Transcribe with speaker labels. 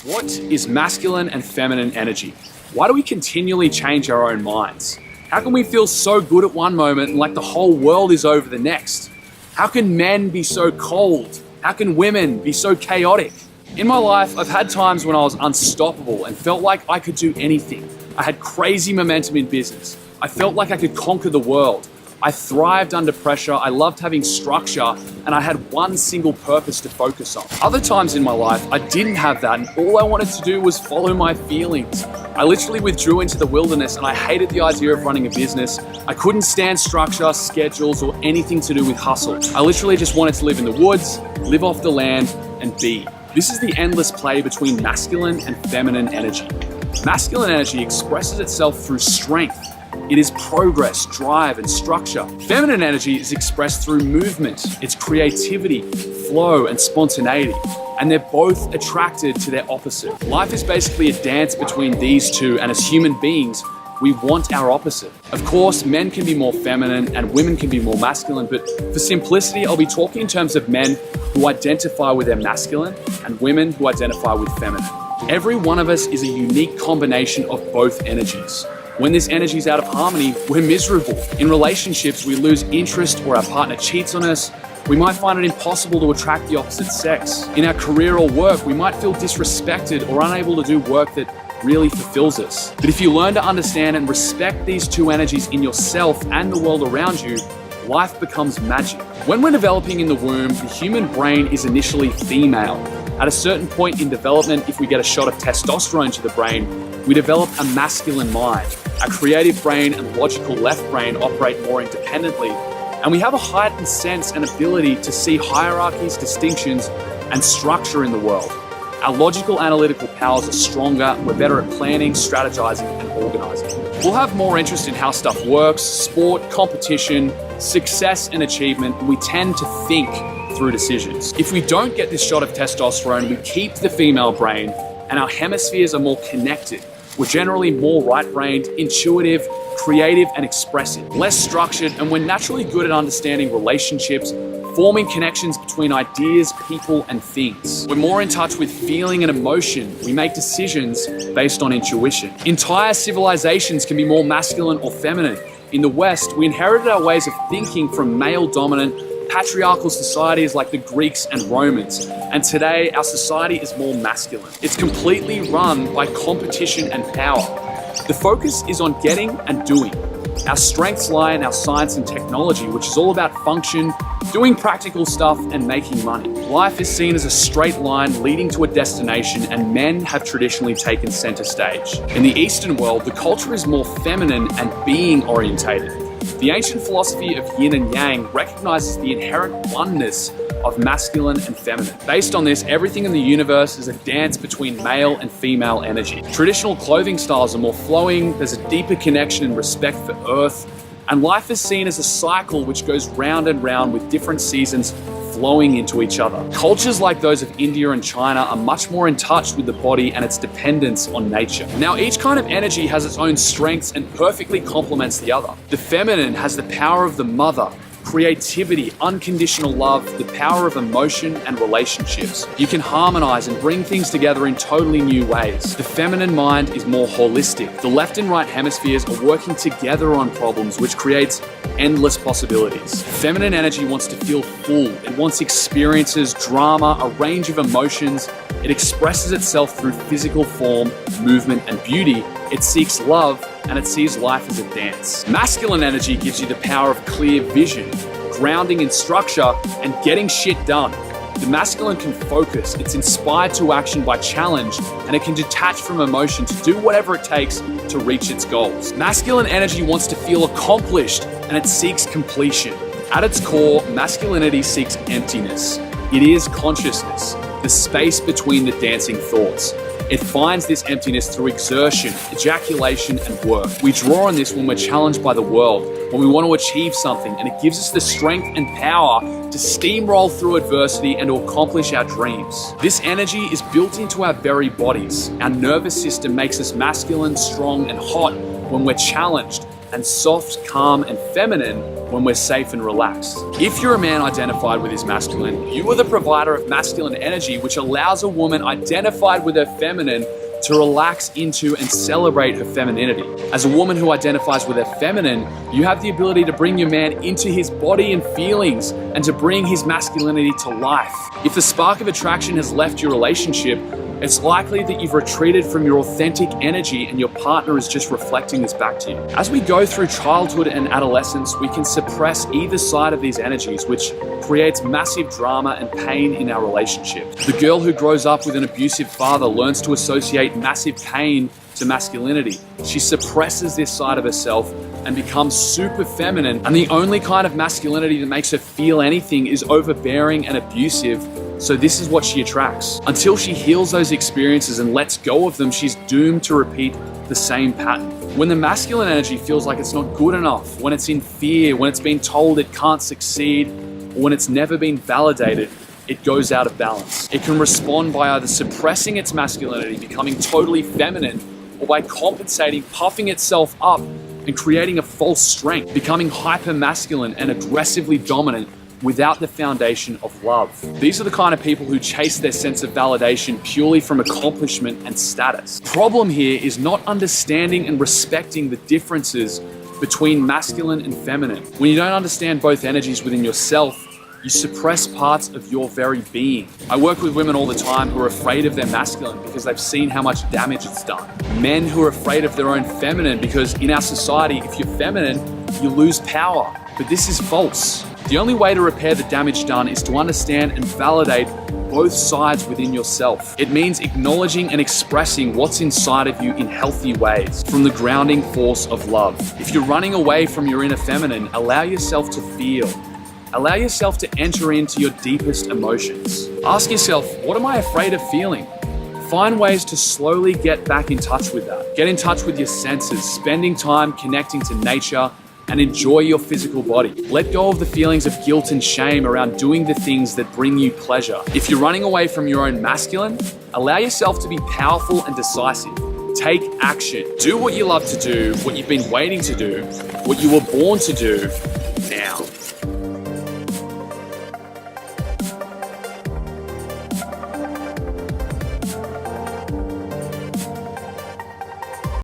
Speaker 1: What is masculine and feminine energy? Why do we continually change our own minds? How can we feel so good at one moment and like the whole world is over the next? How can men be so cold? How can women be so chaotic? In my life, I've had times when I was unstoppable and felt like I could do anything. I had crazy momentum in business. I felt like I could conquer the world. I thrived under pressure, I loved having structure, and I had one single purpose to focus on. Other times in my life, I didn't have that, and all I wanted to do was follow my feelings. I literally withdrew into the wilderness, and I hated the idea of running a business. I couldn't stand structure, schedules, or anything to do with hustle. I literally just wanted to live in the woods, live off the land, and be. This is the endless play between masculine and feminine energy. Masculine energy expresses itself through strength. It is progress, drive, and structure. Feminine energy is expressed through movement. It's creativity, flow, and spontaneity. And they're both attracted to their opposite. Life is basically a dance between these two, and as human beings, we want our opposite. Of course, men can be more feminine and women can be more masculine, but for simplicity, I'll be talking in terms of men who identify with their masculine and women who identify with feminine. Every one of us is a unique combination of both energies. When this energy is out of harmony, we're miserable. In relationships, we lose interest or our partner cheats on us. We might find it impossible to attract the opposite sex. In our career or work, we might feel disrespected or unable to do work that really fulfills us. But if you learn to understand and respect these two energies in yourself and the world around you, life becomes magic. When we're developing in the womb, the human brain is initially female. At a certain point in development, if we get a shot of testosterone to the brain, we develop a masculine mind. Our creative brain and logical left brain operate more independently, and we have a heightened sense and ability to see hierarchies, distinctions, and structure in the world. Our logical analytical powers are stronger, we're better at planning, strategizing, and organizing. We'll have more interest in how stuff works, sport, competition, success, and achievement, and we tend to think through decisions. If we don't get this shot of testosterone, we keep the female brain, and our hemispheres are more connected. We're generally more right-brained, intuitive, creative, and expressive, less structured, and we're naturally good at understanding relationships, forming connections between ideas, people, and things. We're more in touch with feeling and emotion. We make decisions based on intuition. Entire civilizations can be more masculine or feminine. In the West, we inherited our ways of thinking from male-dominant, patriarchal societies like the Greeks and Romans, and today our society is more masculine. It's completely run by competition and power. The focus is on getting and doing. Our strengths lie in our science and technology, which is all about function, doing practical stuff, and making money. Life is seen as a straight line leading to a destination, and men have traditionally taken center stage. In the Eastern world, the culture is more feminine and being orientated. The ancient philosophy of yin and yang recognizes the inherent oneness of masculine and feminine. Based on this, everything in the universe is a dance between male and female energy. Traditional clothing styles are more flowing, there's a deeper connection and respect for earth, and life is seen as a cycle which goes round and round with different seasons flowing into each other. Cultures like those of India and China are much more in touch with the body and its dependence on nature. Now, each kind of energy has its own strengths and perfectly complements the other. The feminine has the power of the mother, creativity, unconditional love, the power of emotion and relationships. You can harmonize and bring things together in totally new ways. The feminine mind is more holistic. The left and right hemispheres are working together on problems, which creates endless possibilities. Feminine energy wants to feel full. It wants experiences, drama, a range of emotions. It expresses itself through physical form, movement, and beauty. It seeks love, and it sees life as a dance. Masculine energy gives you the power of clear vision, grounding in structure, and getting shit done. The masculine can focus, it's inspired to action by challenge, and it can detach from emotion to do whatever it takes to reach its goals. Masculine energy wants to feel accomplished, and it seeks completion. At its core, masculinity seeks emptiness. It is consciousness, the space between the dancing thoughts. It finds this emptiness through exertion, ejaculation, and work. We draw on this when we're challenged by the world, when we want to achieve something, and it gives us the strength and power to steamroll through adversity and to accomplish our dreams. This energy is built into our very bodies. Our nervous system makes us masculine, strong, and hot when we're challenged, and soft, calm, and feminine when we're safe and relaxed. If you're a man identified with his masculine, you are the provider of masculine energy, which allows a woman identified with her feminine to relax into and celebrate her femininity. As a woman who identifies with her feminine, you have the ability to bring your man into his body and feelings and to bring his masculinity to life. If the spark of attraction has left your relationship, it's likely that you've retreated from your authentic energy and your partner is just reflecting this back to you. As we go through childhood and adolescence, we can suppress either side of these energies, which creates massive drama and pain in our relationship. The girl who grows up with an abusive father learns to associate massive pain to masculinity. She suppresses this side of herself and becomes super feminine, and the only kind of masculinity that makes her feel anything is overbearing and abusive. So this is what she attracts. Until she heals those experiences and lets go of them, she's doomed to repeat the same pattern. When the masculine energy feels like it's not good enough, when it's in fear, when it's been told it can't succeed, or when it's never been validated, it goes out of balance. It can respond by either suppressing its masculinity, becoming totally feminine, or by compensating, puffing itself up, and creating a false strength, becoming hyper-masculine and aggressively dominant without the foundation of love. These are the kind of people who chase their sense of validation purely from accomplishment and status. Problem here is not understanding and respecting the differences between masculine and feminine. When you don't understand both energies within yourself, you suppress parts of your very being. I work with women all the time who are afraid of their masculine because they've seen how much damage it's done. Men who are afraid of their own feminine because in our society, if you're feminine, you lose power. But this is false. The only way to repair the damage done is to understand and validate both sides within yourself. It means acknowledging and expressing what's inside of you in healthy ways from the grounding force of love. If you're running away from your inner feminine, allow yourself to feel. Allow yourself to enter into your deepest emotions. Ask yourself, what am I afraid of feeling? Find ways to slowly get back in touch with that. Get in touch with your senses, spending time connecting to nature, and enjoy your physical body. Let go of the feelings of guilt and shame around doing the things that bring you pleasure. If you're running away from your own masculine, allow yourself to be powerful and decisive. Take action. Do what you love to do, what you've been waiting to do, what you were born to do,